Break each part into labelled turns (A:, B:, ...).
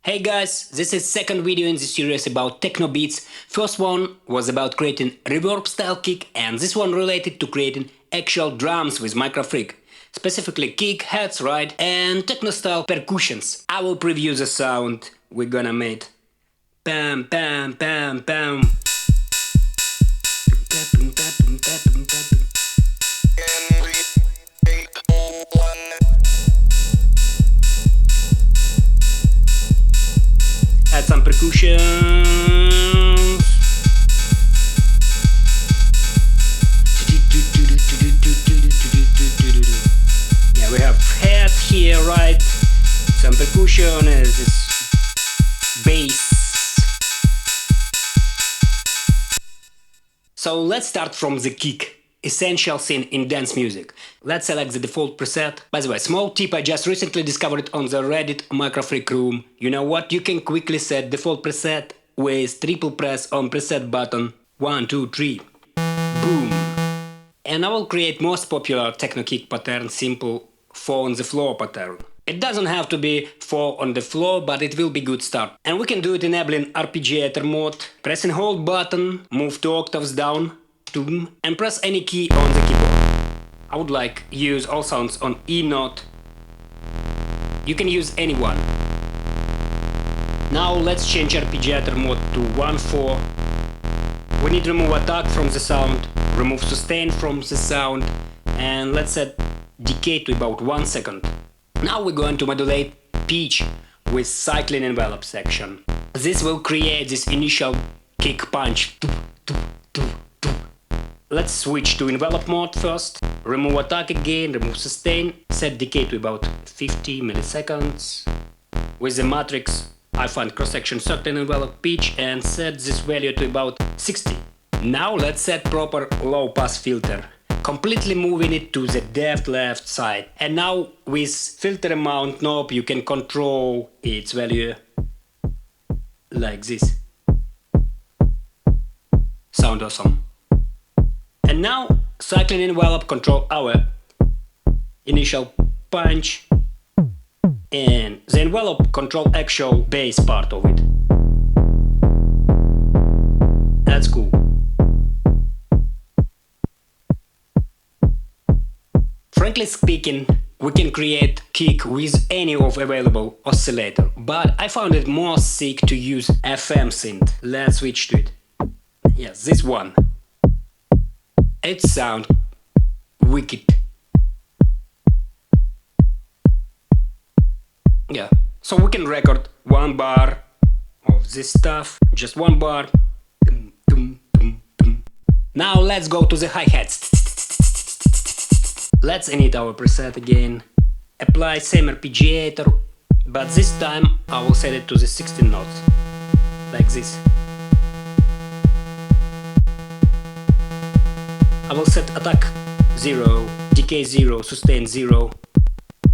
A: Hey guys, this is second video in the series about techno beats. First one was about creating reverb style kick, and this one related to creating actual drums with Microfreak. Specifically kick, hats, right, and techno style percussions. I will preview the sound we're gonna make. Bam, bam, bam, bam. Add some percussion. Yeah, we have head here, right? Some percussion is this bass. So let's start from the kick. Essential thing in dance music. Let's select the default preset. By the way, small tip, I just recently discovered it on the Reddit Microfreak room. You know what? You can quickly set default preset with triple press on preset button. 1, 2, 3. Boom. And I will create most popular techno kick pattern, simple 4 on the floor pattern. It doesn't have to be 4 on the floor, but it will be good start. And we can do it enabling arpeggiator mode. Press and hold button, move 2 octaves down, and press any key on the keyboard. I would like use all sounds on E note. You can use any one. Now let's change arpeggiator mode to 1/4. We need to remove attack from the sound, remove sustain from the sound, and let's set decay to about 1 second. Now we're going to modulate pitch with cycling envelope section. This will create this initial kick punch. Let's switch to envelope mode first. Remove attack again, remove sustain, set decay to about 50 milliseconds. With the matrix, I find cross-section certain envelope pitch and set this value to about 60. Now let's set proper low-pass filter, completely moving it to the left side. And now with filter amount knob you can control its value like this. Sound awesome. And now cycling envelope control our initial punch, and the envelope control actual bass part of it. That's cool. Frankly speaking, we can create kick with any of available oscillator, but I found it more sick to use FM synth. Let's switch to it. Yes, this one. It sounds wicked. Yeah, so we can record 1 bar of this stuff, just 1 bar. Now let's go to the hi-hats. Let's init our preset again. Apply same arpeggiator, but this time I will set it to the 16 notes, like this. I will set attack 0, decay 0, sustain 0.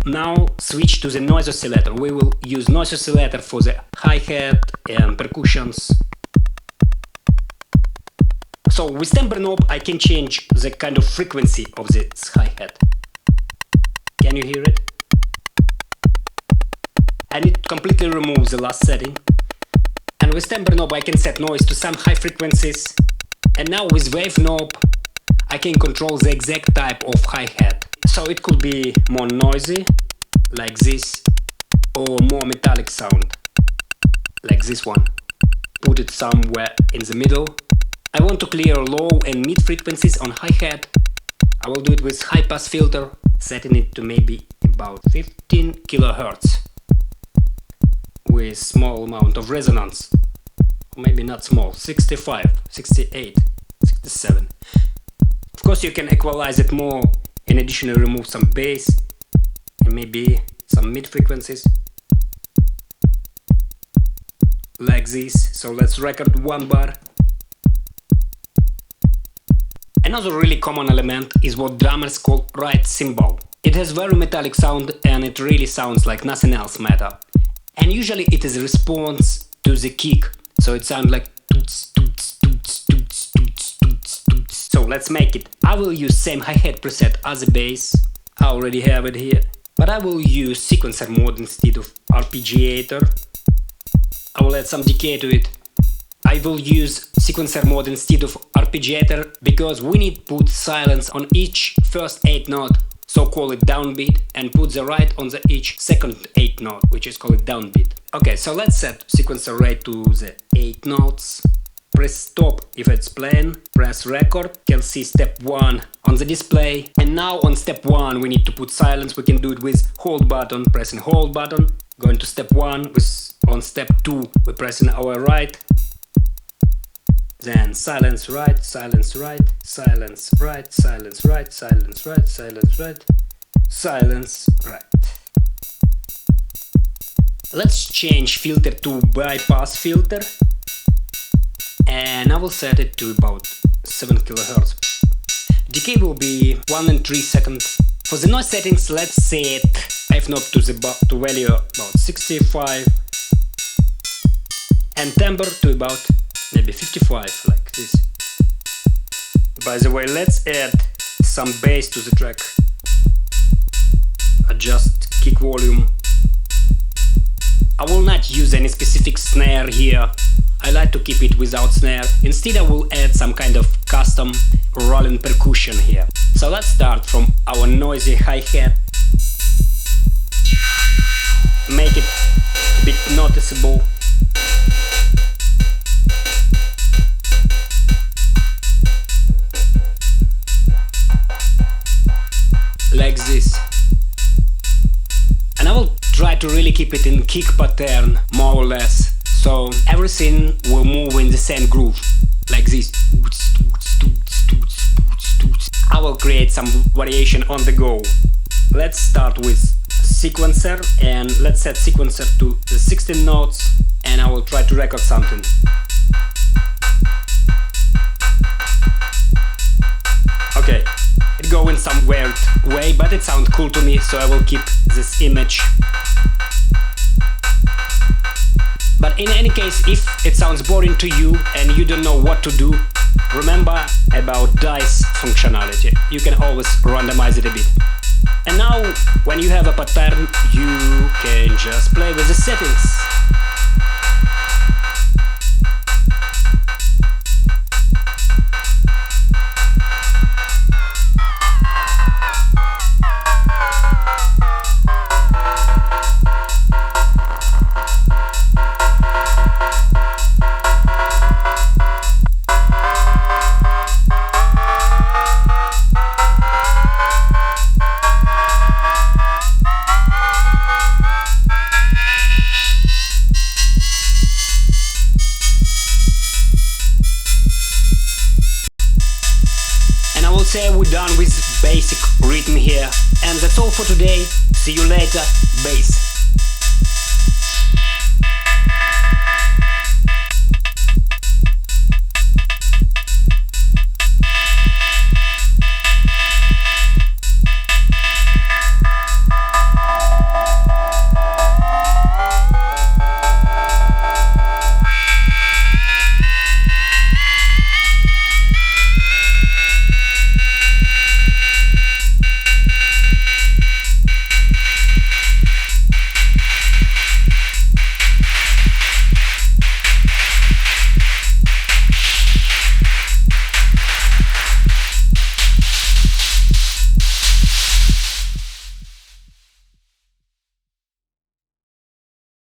A: Now switch to the noise oscillator. We will use noise oscillator for the hi-hat and percussions. So with timbre knob I can change the kind of frequency of this hi-hat. Can you hear it? And it completely removes the last setting. And with timbre knob I can set noise to some high frequencies. And now with wave knob I can control the exact type of hi-hat. So it could be more noisy, like this, or more metallic sound, like this one. Put it somewhere in the middle. I want to clear low and mid frequencies on hi-hat. I will do it with high-pass filter, setting it to maybe about 15 kHz, with small amount of resonance. Or maybe not small, 65, 68, 67. Of course you can equalize it more and additionally remove some bass and maybe some mid frequencies like this. So let's record 1 bar. Another really common element is what drummers call right cymbal. It has very metallic sound and it really sounds like nothing else matter. And usually it is a response to the kick, so it sounds like toots, toots, toots, toots, toots, toots, toots. So let's make it. I will use same hi-hat preset as a bass. I already have it here. But I will use sequencer mode instead of arpeggiator. I will add some decay to it. I will use sequencer mode instead of arpeggiator because we need to put silence on each first 8 note, so call it downbeat, and put the right on the each second 8 note, which is called downbeat. Okay, so let's set sequencer rate to the 8 notes. Press stop if it's playing, press record, you can see step 1 on the display. And now on step 1 we need to put silence. We can do it with hold button, pressing hold button. Going to step 1, on step 2 we're pressing our right. Then silence right, silence right, silence right, silence right, silence right, silence right, silence right. Let's change filter to bypass filter. And I will set it to about 7 kHz. Decay will be 1 and 3 seconds. For the noise settings, let's set ehopF knob to value about 65 and timbre to about maybe 55, like this. By the way, let's add some bass to the track. Adjust kick volume. I will not use any specific snare here. I like to keep it without snare. Instead I will add some kind of custom rolling percussion here. So let's start from our noisy hi-hat. Make it a bit noticeable. Like this. And I will try to really keep it in kick pattern, more or less. So everything will move in the same groove, like this. I will create some variation on the go. Let's start with sequencer, and let's set sequencer to the 16 notes, and I will try to record something. Okay, it goes in some weird way, but it sounds cool to me, so I will keep this image. But in any case, if it sounds boring to you and you don't know what to do, remember about dice functionality. You can always randomize it a bit. And now, when you have a pattern, you can just play with the settings. Say we're done with basic rhythm here, and that's all for today. See you later, bass.